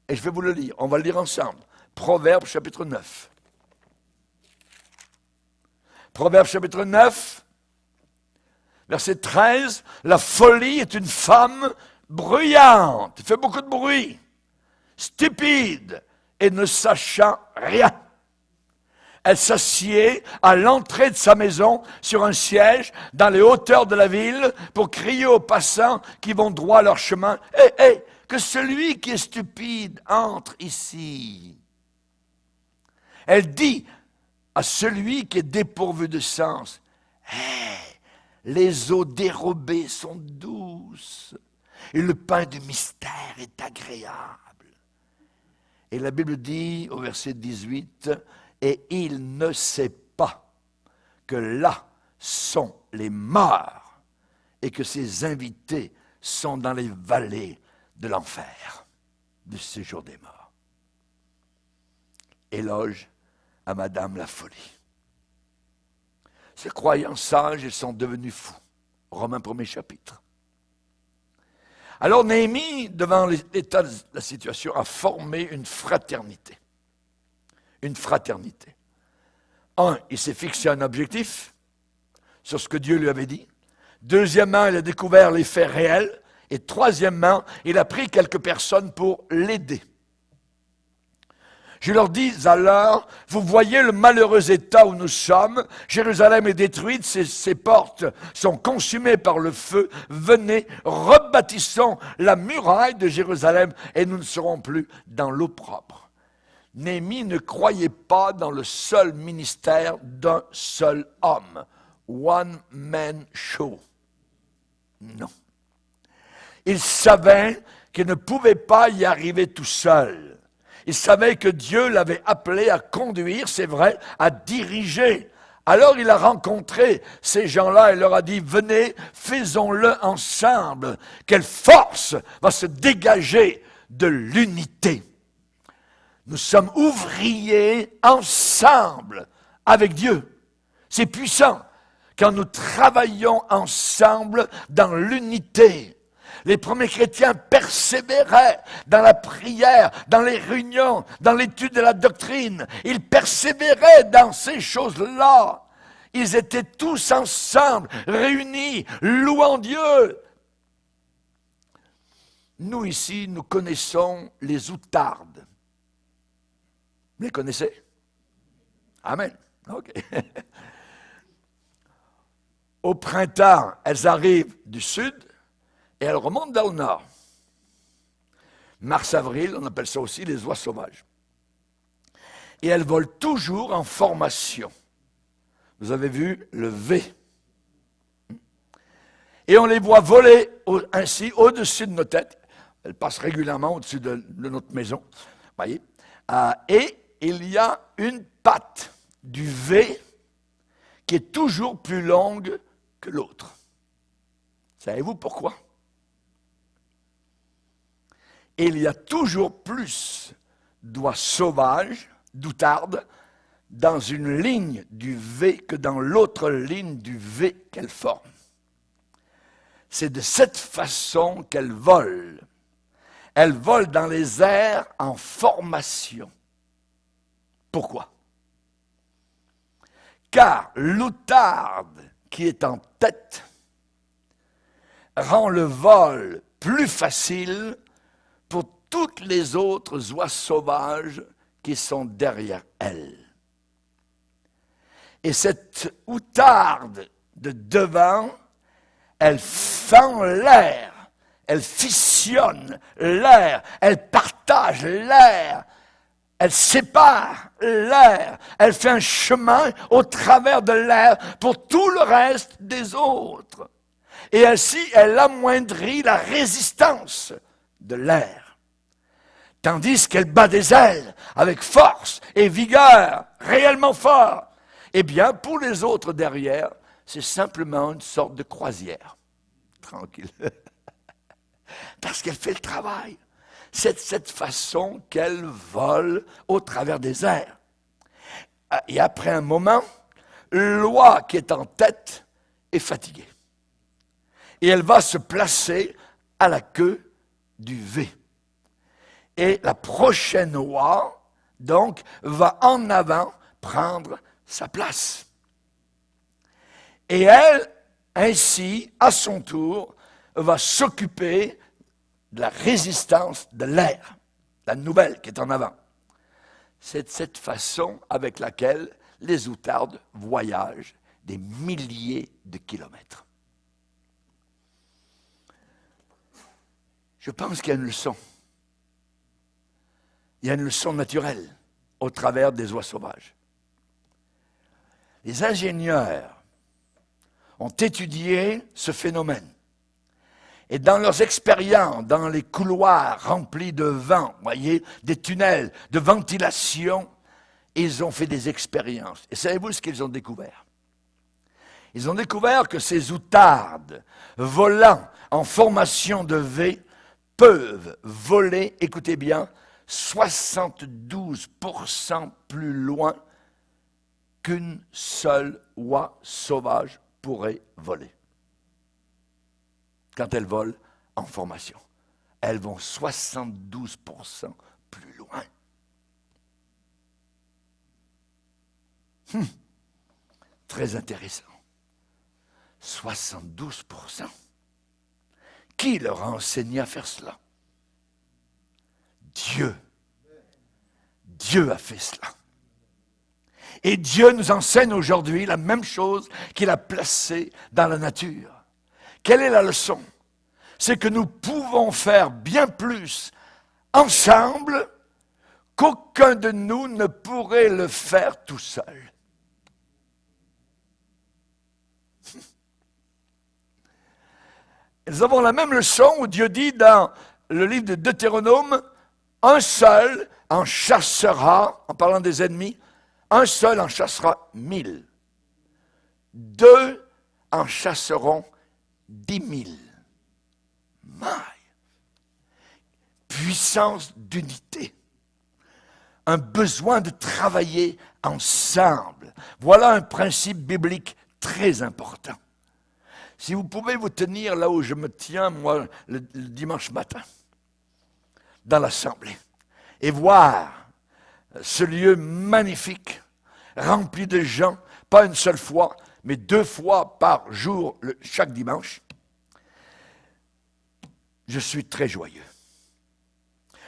Et je vais vous le lire, on va le lire ensemble. Proverbe chapitre 9. Proverbe chapitre 9, verset 13. La folie est une femme bruyante, elle fait beaucoup de bruit, stupide et ne sachant rien. Elle s'assied à l'entrée de sa maison sur un siège dans les hauteurs de la ville pour crier aux passants qui vont droit à leur chemin. Hé, que celui qui est stupide entre ici. Elle dit à celui qui est dépourvu de sens, les eaux dérobées sont douces et le pain du mystère est agréable. Et la Bible dit au verset 18, et il ne sait pas que là sont les morts et que ses invités sont dans les vallées de l'enfer, du séjour des morts. Éloge à Madame la folie. Ces croyants sages, ils sont devenus fous. Romains 1er chapitre. Alors Néhémie, devant l'état de la situation, a formé une fraternité. Une fraternité. Il s'est fixé un objectif sur ce que Dieu lui avait dit. Deuxièmement, il a découvert les faits réels. Et troisièmement, il a pris quelques personnes pour l'aider. Je leur dis alors, vous voyez le malheureux état où nous sommes, Jérusalem est détruite, ses portes sont consumées par le feu, venez, rebâtissons la muraille de Jérusalem et nous ne serons plus dans l'eau propre. Néhémie ne croyait pas dans le seul ministère d'un seul homme, one man show. Non. Il savait qu'il ne pouvait pas y arriver tout seul. Il savait que Dieu l'avait appelé à conduire, c'est vrai, à diriger. Alors il a rencontré ces gens-là et leur a dit, venez, faisons-le ensemble. Quelle force va se dégager de l'unité. Nous sommes ouvriers ensemble avec Dieu. C'est puissant quand nous travaillons ensemble dans l'unité. Les premiers chrétiens persévéraient dans la prière, dans les réunions, dans l'étude de la doctrine. Ils persévéraient dans ces choses-là. Ils étaient tous ensemble, réunis, louant Dieu. Nous ici, nous connaissons les outardes. Vous les connaissez? Amen. OK. Au printemps, elles arrivent du sud. Et elles remontent vers le nord. Mars-avril, on appelle ça aussi les oies sauvages. Et elles volent toujours en formation. Vous avez vu le V. Et on les voit voler ainsi au-dessus de nos têtes. Elles passent régulièrement au-dessus de notre maison. Voyez. Et il y a une patte du V qui est toujours plus longue que l'autre. Savez-vous pourquoi? Et il y a toujours plus d'oies sauvages, d'outardes, dans une ligne du V que dans l'autre ligne du V qu'elles forment. C'est de cette façon qu'elles volent. Elles volent dans les airs en formation. Pourquoi? Car l'outarde qui est en tête rend le vol plus facile pour toutes les autres oies sauvages qui sont derrière elle. Et cette outarde de devant, elle fend l'air, elle fissionne l'air, elle partage l'air, elle sépare l'air, elle fait un chemin au travers de l'air pour tout le reste des autres. Et ainsi, elle amoindrit la résistance de l'air. Tandis qu'elle bat des ailes avec force et vigueur, réellement fort. Eh bien, pour les autres derrière, c'est simplement une sorte de croisière. Tranquille. Parce qu'elle fait le travail. c'est de cette façon qu'elle vole au travers des airs. Et après un moment, l'oie qui est en tête est fatiguée. Et elle va se placer à la queue du V. Et la prochaine oie, donc, va en avant prendre sa place. Et elle, ainsi, à son tour, va s'occuper de la résistance de l'air, la nouvelle qui est en avant. C'est de cette façon avec laquelle les outardes voyagent des milliers de kilomètres. Je pense qu'il y a une leçon. Il y a une leçon naturelle au travers des oies sauvages. Les ingénieurs ont étudié ce phénomène. Et dans leurs expériences, dans les couloirs remplis de vent, voyez, des tunnels de ventilation, ils ont fait des expériences. Et savez-vous ce qu'ils ont découvert? Ils ont découvert que ces outardes, volant en formation de V, peuvent voler, écoutez bien, 72% plus loin qu'une seule oie sauvage pourrait voler. Quand elles volent en formation, elles vont 72% plus loin. Très intéressant. 72%. Qui leur a enseigné à faire cela? Dieu. Dieu a fait cela. Et Dieu nous enseigne aujourd'hui la même chose qu'il a placée dans la nature. Quelle est la leçon? C'est que nous pouvons faire bien plus ensemble qu'aucun de nous ne pourrait le faire tout seul. Nous avons la même leçon où Dieu dit dans le livre de Deutéronome, un seul en chassera, en parlant des ennemis, un seul en chassera 1000. 2 en chasseront 10 000. Maille. Puissance d'unité. Un besoin de travailler ensemble. Voilà un principe biblique très important. Si vous pouvez vous tenir là où je me tiens, moi, le dimanche matin, dans l'assemblée, et voir ce lieu magnifique, rempli de gens, pas une seule fois, mais 2 fois par jour, chaque dimanche, je suis très joyeux.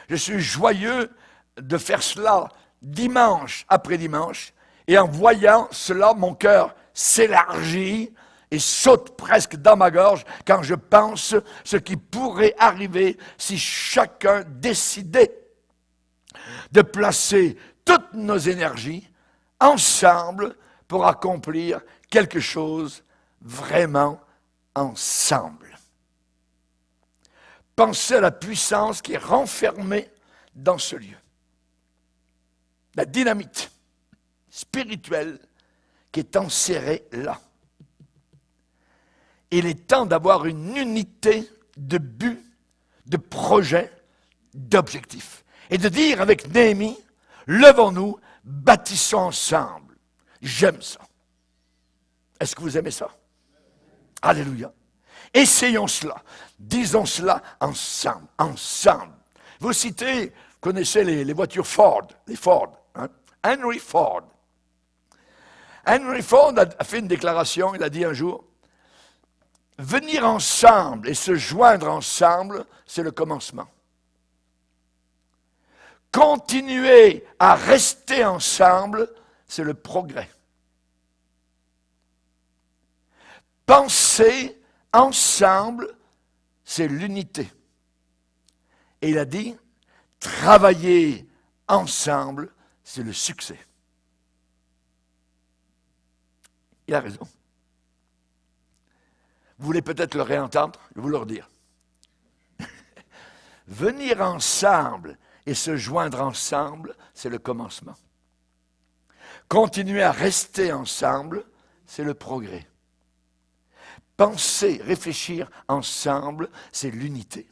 Je suis joyeux de faire cela dimanche après dimanche, et en voyant cela, mon cœur s'élargit et saute presque dans ma gorge quand je pense ce qui pourrait arriver si chacun décidait de placer toutes nos énergies ensemble pour accomplir quelque chose vraiment ensemble. Pensez à la puissance qui est renfermée dans ce lieu. La dynamite spirituelle qui est enserrée là. Il est temps d'avoir une unité de but, de projet, d'objectif. Et de dire avec Néhémie, levons-nous, bâtissons ensemble. J'aime ça. Est-ce que vous aimez ça? Alléluia. Essayons cela. Disons cela ensemble. Ensemble. Vous citez, vous connaissez les voitures Ford, les Ford. Hein? Henry Ford. Henry Ford a fait une déclaration, il a dit un jour, venir ensemble et se joindre ensemble, c'est le commencement. Continuer à rester ensemble, c'est le progrès. Penser ensemble, c'est l'unité. Et il a dit, travailler ensemble, c'est le succès. Il a raison. Vous voulez peut-être le réentendre? Je vais vous le redire. Venir ensemble et se joindre ensemble, c'est le commencement. Continuer à rester ensemble, c'est le progrès. Penser, réfléchir ensemble, c'est l'unité.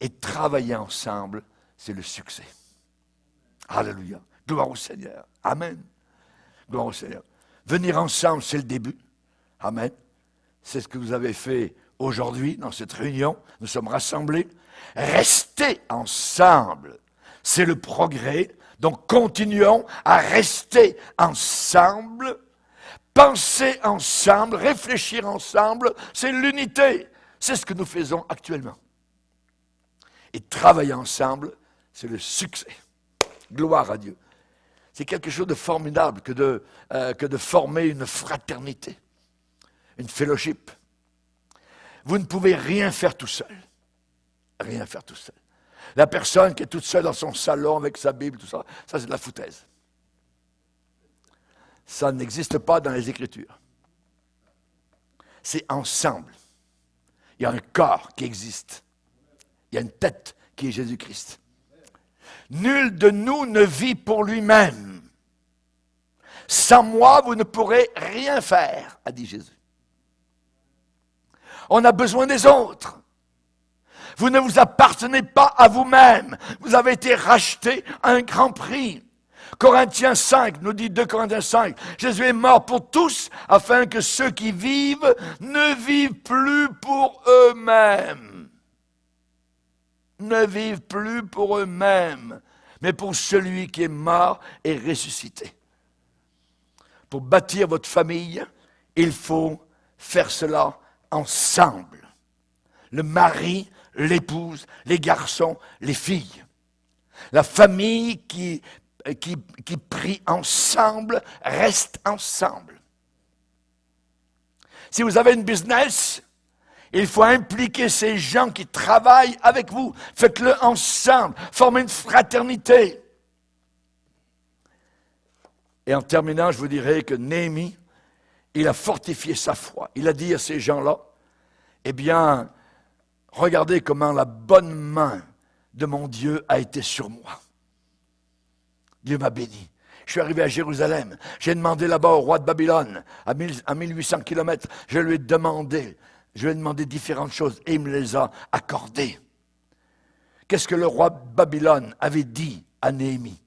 Et travailler ensemble, c'est le succès. Alléluia. Gloire au Seigneur. Amen. Gloire au Seigneur. Venir ensemble, c'est le début. Amen. C'est ce que vous avez fait aujourd'hui dans cette réunion. Nous sommes rassemblés. Rester ensemble, c'est le progrès. Donc continuons à rester ensemble, penser ensemble, réfléchir ensemble. C'est l'unité. C'est ce que nous faisons actuellement. Et travailler ensemble, c'est le succès. Gloire à Dieu. C'est quelque chose de formidable que de former une fraternité, une fellowship. Vous ne pouvez rien faire tout seul. Rien faire tout seul. La personne qui est toute seule dans son salon avec sa Bible, tout ça, ça c'est de la foutaise. Ça n'existe pas dans les Écritures. C'est ensemble. Il y a un corps qui existe. Il y a une tête qui est Jésus-Christ. Nul de nous ne vit pour lui-même. Sans moi, vous ne pourrez rien faire, a dit Jésus. On a besoin des autres. Vous ne vous appartenez pas à vous-même. Vous avez été rachetés à un grand prix. Corinthiens 5, nous dit 2 Corinthiens 5, Jésus est mort pour tous, afin que ceux qui vivent ne vivent plus pour eux-mêmes. Ne vivent plus pour eux-mêmes, mais pour celui qui est mort et ressuscité. Pour bâtir votre famille, il faut faire cela ensemble. Le mari, l'épouse, les garçons, les filles. La famille qui prie ensemble, reste ensemble. Si vous avez une business, il faut impliquer ces gens qui travaillent avec vous. Faites-le ensemble, formez une fraternité. Et en terminant, je vous dirai que Néhémie, il a fortifié sa foi. Il a dit à ces gens-là, eh bien, regardez comment la bonne main de mon Dieu a été sur moi. Dieu m'a béni. Je suis arrivé à Jérusalem. J'ai demandé là-bas au roi de Babylone, à 1800 kilomètres. Je lui ai demandé différentes choses et il me les a accordées. Qu'est-ce que le roi de Babylone avait dit à Néhémie?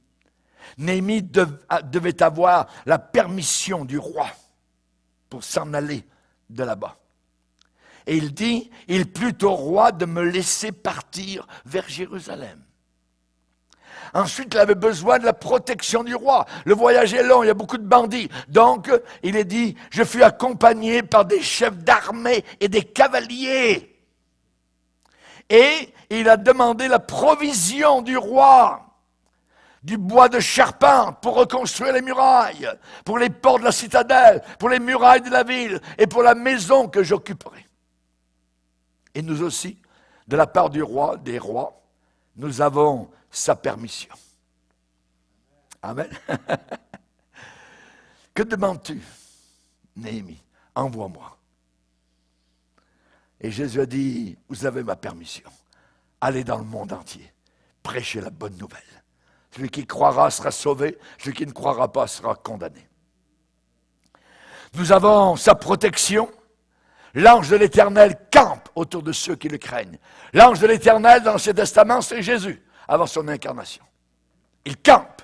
Néhémie devait avoir la permission du roi pour s'en aller de là-bas. Et il dit, il plut au roi de me laisser partir vers Jérusalem. Ensuite, il avait besoin de la protection du roi. Le voyage est long, il y a beaucoup de bandits. Donc, il est dit, je fus accompagné par des chefs d'armée et des cavaliers. Et il a demandé la provision du roi, du bois de charpente pour reconstruire les murailles, pour les ports de la citadelle, pour les murailles de la ville et pour la maison que j'occuperai. Et nous aussi, de la part du roi, des rois, nous avons sa permission. Amen. Que demandes-tu, Néhémie? Envoie-moi. Et Jésus a dit, vous avez ma permission. Allez dans le monde entier. Prêchez la bonne nouvelle. Celui qui croira sera sauvé, celui qui ne croira pas sera condamné. Nous avons sa protection. L'ange de l'Éternel campe autour de ceux qui le craignent. L'ange de l'Éternel, dans l'Ancien Testament, c'est Jésus, avant son incarnation. Il campe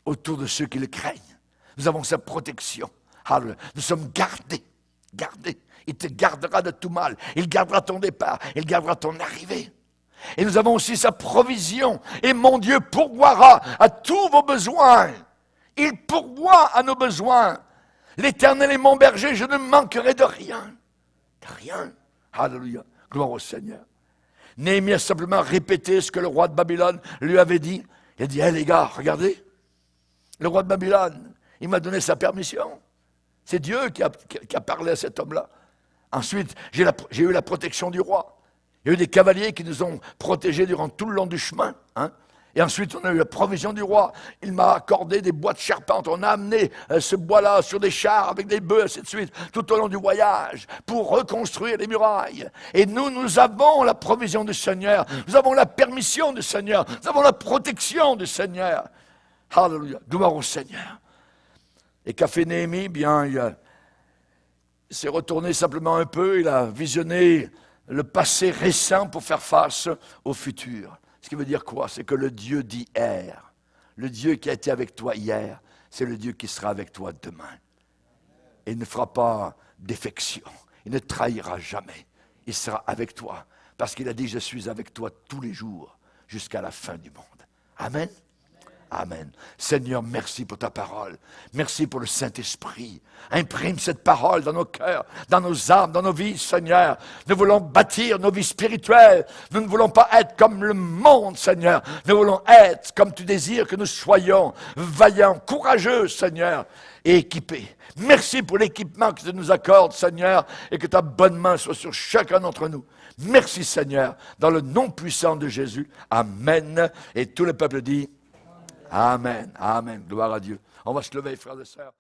autour de ceux qui le craignent. Nous avons sa protection. Alléluia. Nous sommes gardés. Il te gardera de tout mal. Il gardera ton départ. Il gardera ton arrivée. Et nous avons aussi sa provision. Et mon Dieu pourvoira à tous vos besoins. Il pourvoit à nos besoins. L'Éternel est mon berger, je ne manquerai de rien. De rien. Alléluia. Gloire au Seigneur. Néhémie a simplement répété ce que le roi de Babylone lui avait dit. Il a dit, hey, les gars, regardez. Le roi de Babylone, il m'a donné sa permission. C'est Dieu qui a parlé à cet homme-là. Ensuite, j'ai eu la protection du roi. Il y a eu des cavaliers qui nous ont protégés durant tout le long du chemin. Et ensuite, on a eu la provision du roi. Il m'a accordé des bois de charpente. On a amené ce bois-là sur des chars avec des bœufs, ainsi de suite, tout au long du voyage, pour reconstruire les murailles. Et nous avons la provision du Seigneur. Nous avons la permission du Seigneur. Nous avons la protection du Seigneur. Alléluia. Gloire au Seigneur. Et qu'a fait Néhémie? Bien, il s'est retourné simplement un peu. Il a visionné le passé récent pour faire face au futur. Ce qui veut dire quoi? C'est que le Dieu d'hier, le Dieu qui a été avec toi hier, c'est le Dieu qui sera avec toi demain. Et il ne fera pas défection. Il ne trahira jamais. Il sera avec toi. Parce qu'il a dit, je suis avec toi tous les jours, jusqu'à la fin du monde. Amen. Amen. Seigneur, merci pour ta parole. Merci pour le Saint-Esprit. Imprime cette parole dans nos cœurs, dans nos âmes, dans nos vies, Seigneur. Nous voulons bâtir nos vies spirituelles. Nous ne voulons pas être comme le monde, Seigneur. Nous voulons être comme tu désires que nous soyons, vaillants, courageux, Seigneur, et équipés. Merci pour l'équipement que tu nous accordes, Seigneur, et que ta bonne main soit sur chacun d'entre nous. Merci, Seigneur, dans le nom puissant de Jésus. Amen. Et tout le peuple dit Amen, amen, gloire à Dieu. On va se lever, frères et sœurs.